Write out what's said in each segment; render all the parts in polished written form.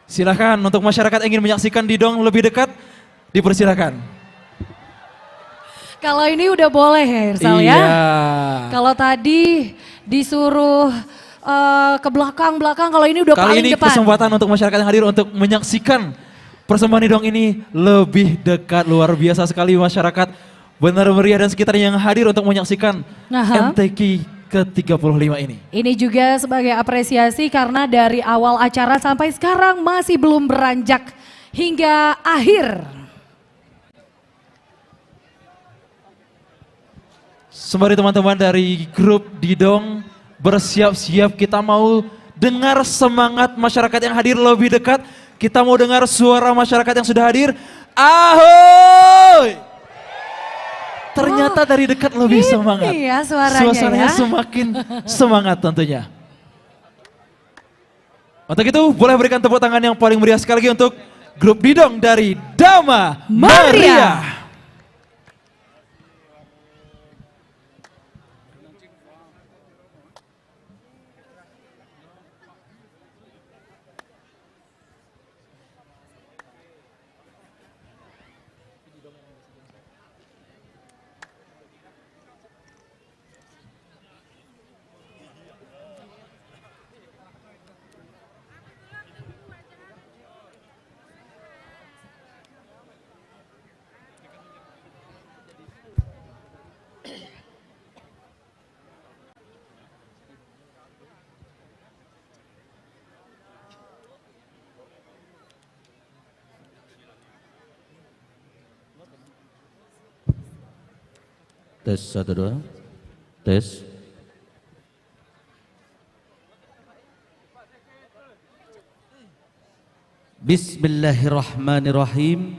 Silakan untuk masyarakat yang ingin menyaksikan Didong lebih dekat, dipersilakan. Kalau ini udah boleh ya Irsal ya. Kalau tadi disuruh ke belakang-belakang, kalau ini udah Kali paling ini depan. kesempatan untuk masyarakat yang hadir untuk menyaksikan persembahan Didong ini lebih dekat. Luar biasa sekali masyarakat Benar Meriah dan sekitarnya yang hadir untuk menyaksikan MTQ ke-35 ini. Ini juga sebagai apresiasi karena dari awal acara sampai sekarang masih belum beranjak hingga akhir. Sembari teman-teman dari grup Didong bersiap-siap, kita mau dengar semangat masyarakat yang hadir lebih dekat. Kita mau dengar suara masyarakat yang sudah hadir. Ahoy! Ternyata dari dekat lebih semangat. Ya suaranya Suasananya semakin semangat tentunya. Untuk itu boleh berikan tepuk tangan yang paling meriah sekali lagi untuk grup Didong dari Dama Maria. Tes 1 2. Tes. Bismillahirrahmanirrahim.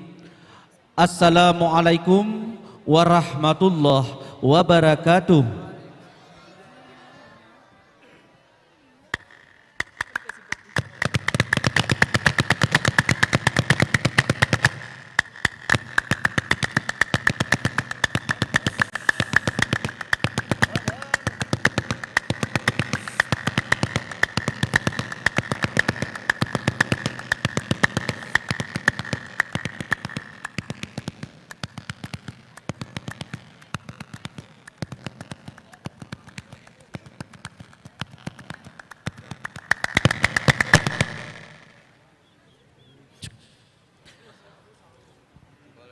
Assalamualaikum warahmatullahi wabarakatuh.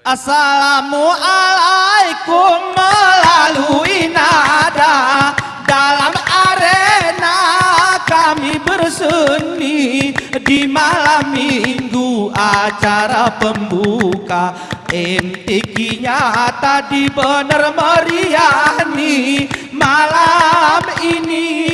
Assalamualaikum melalui nada dalam arena kami berseni di malam minggu acara pembuka MTQ-nya tadi benar meriah nih malam ini.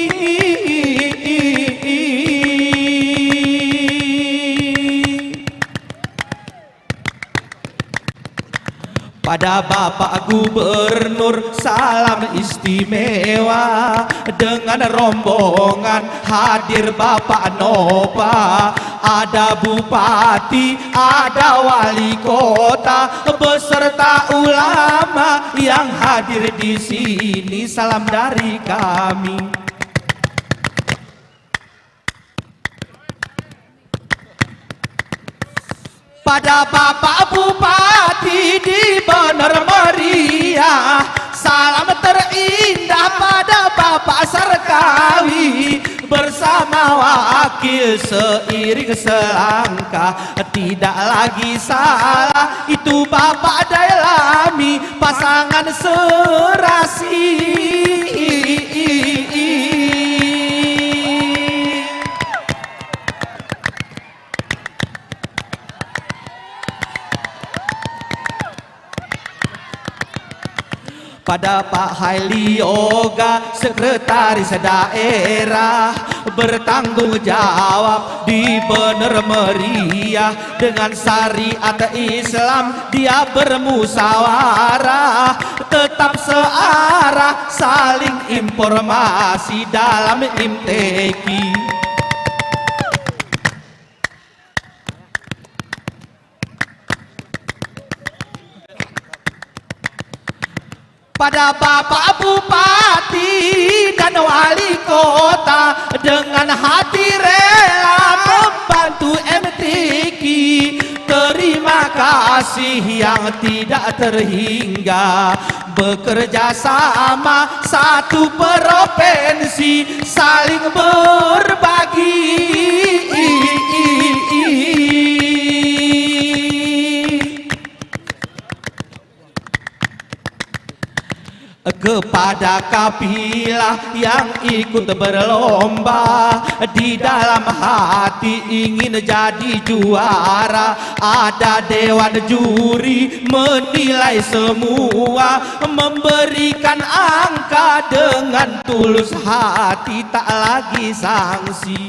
Pada Bapak Gubernur salam istimewa, dengan rombongan hadir Bapak Nova, ada Bupati, ada Wali Kota beserta ulama yang hadir di sini. Salam dari kami. Pada Bapak Bupati di Bener Meriah, salam terindah pada Bapak Sarkawi bersama wakil seiring selangkah. Tidak lagi salah, itu Bapak Dailami pasangan serasi. Pada Pak Haili Yoga, sekretaris daerah bertanggung jawab di Bener Meriah, dengan syariat Islam dia bermusyawarah, tetap searah saling informasi dalam MTQ. Pada Bapak Bupati dan Wali Kota dengan hati rela membantu MTQ kasih yang tidak terhingga, bekerja sama satu provinsi, saling berbagi. Kepada kafilah yang ikut berlomba, di dalam hati ingin jadi juara, ada dewan juri menilai semua, memberikan angka dengan tulus hati, tak lagi sanksi.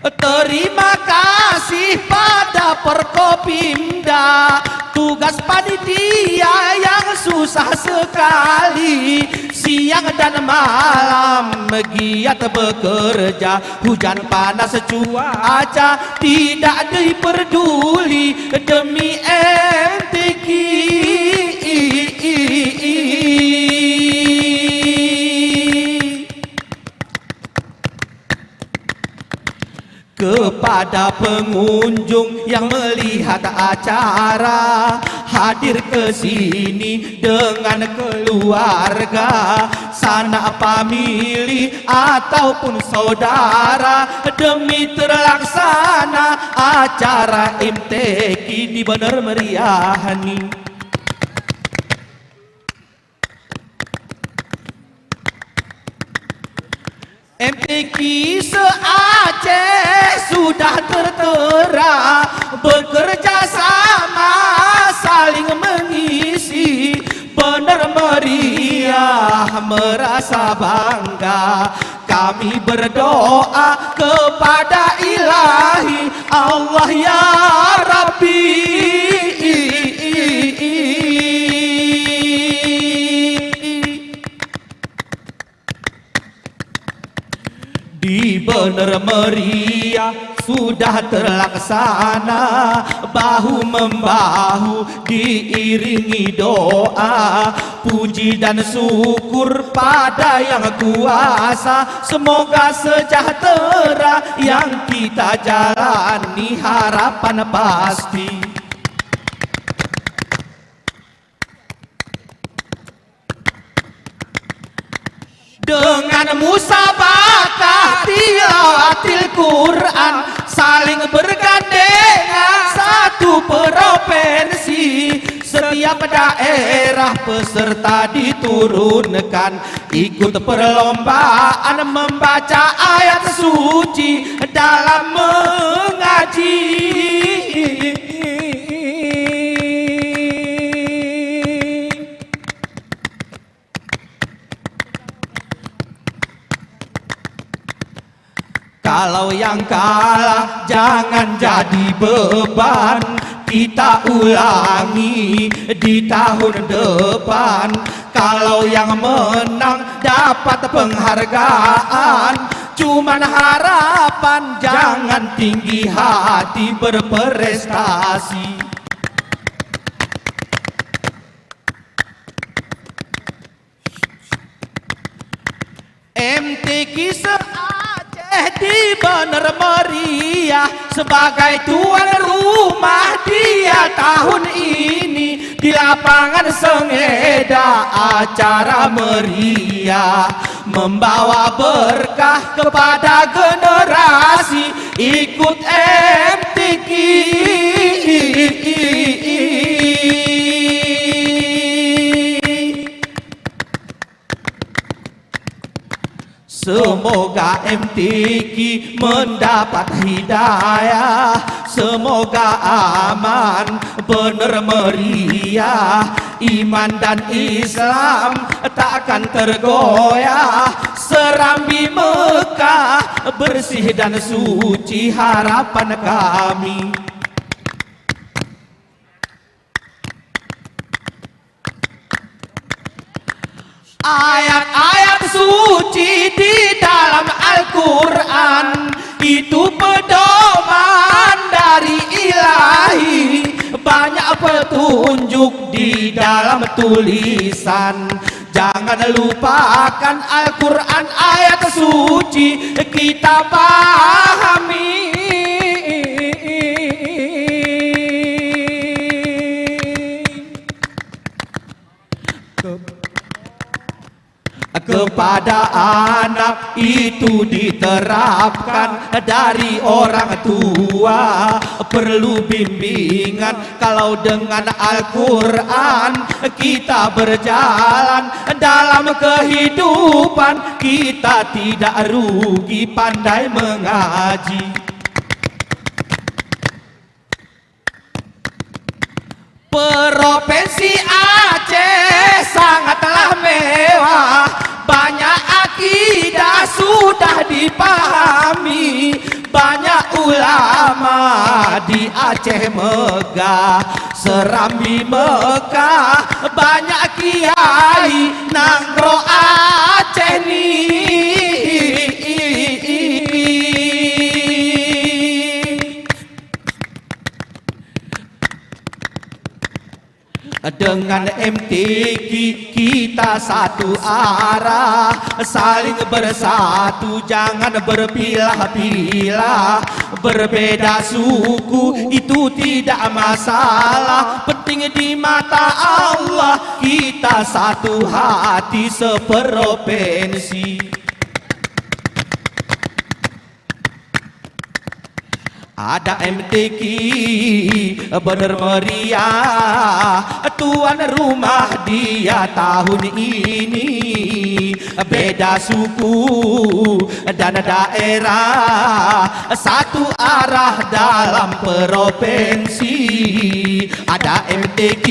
Terima kasih pada Forkopimda, tugas panitia yang susah sekali, siang dan malam giat bekerja, hujan panas cuaca tidak diperduli demi MTQ. Kepada pengunjung yang melihat acara, hadir ke sini dengan keluarga, sanak famili ataupun saudara, demi terlaksana acara MTQ di Bener Meriah nih. MTQ se-Aceh sudah tertera, bekerja sama saling mengisi, benar meriah merasa bangga. Kami berdoa kepada Ilahi Allah ya Rabbi, di Bener Meriah sudah terlaksana, bahu membahu diiringi doa, puji dan syukur pada yang kuasa, semoga sejahtera yang kita jalani, harapan pasti. Dengan musabakah tilawatil Quran, saling bergandengan satu provinsi, setiap daerah peserta diturunkan, ikut perlombaan membaca ayat suci dalam mengaji. Kalau yang kalah jangan jadi beban, kita ulangi di tahun depan. Kalau yang menang dapat penghargaan, cuman harapan jangan tinggi hati berprestasi. MTQ di Bener Meriah sebagai tuan rumah dia tahun ini, di lapangan Sengeda acara meriah, membawa berkah kepada generasi ikut MTQ. Semoga MTQ mendapat hidayah, semoga aman Bener Meriah, iman dan Islam takkan tergoyah, Serambi Mekah bersih dan suci harapan kami. Ayat-ayat suci di dalam Al-Quran itu pedoman dari Ilahi, banyak petunjuk di dalam tulisan, Jangan lupakan Al-Quran ayat suci kita pahami. Kepada anak itu diterapkan dari orang tua, perlu bimbingan. Kalau dengan Al-Quran kita berjalan dalam kehidupan, kita tidak rugi pandai mengaji. Provinsi Aceh sangatlah mewah, banyak akidah sudah dipahami, banyak ulama di Aceh megah, Serambi Mekah, banyak kiai nangro Aceh nih. Dengan MTQ kita satu arah, saling bersatu, jangan berpilah-pilah. Berbeda suku itu tidak masalah, penting di mata Allah kita satu hati seprovinsi. Ada MTQ bener meriah, tuan rumah dia tahun ini. Beda suku dan daerah, satu arah dalam provinsi. Ada MTQ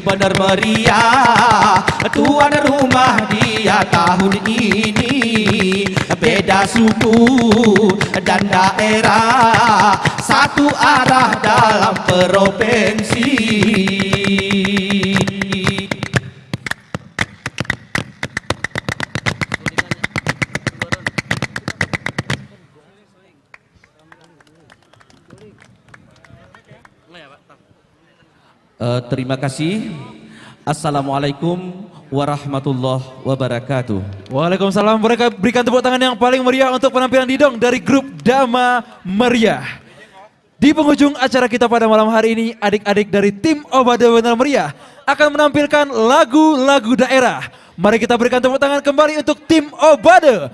bener meriah, tuan rumah dia tahun ini. Beda suku dan daerah, satu arah dalam provinsi. Terima kasih. Assalamualaikum warahmatullahi wabarakatuh. Waalaikumsalam. Mereka berikan tepuk tangan yang paling meriah untuk penampilan Didong dari grup Dama Meriah. Di penghujung acara kita pada malam hari ini, adik-adik dari tim Obade Benar Meriah akan menampilkan lagu-lagu daerah. Mari kita berikan tepuk tangan kembali untuk tim Obade.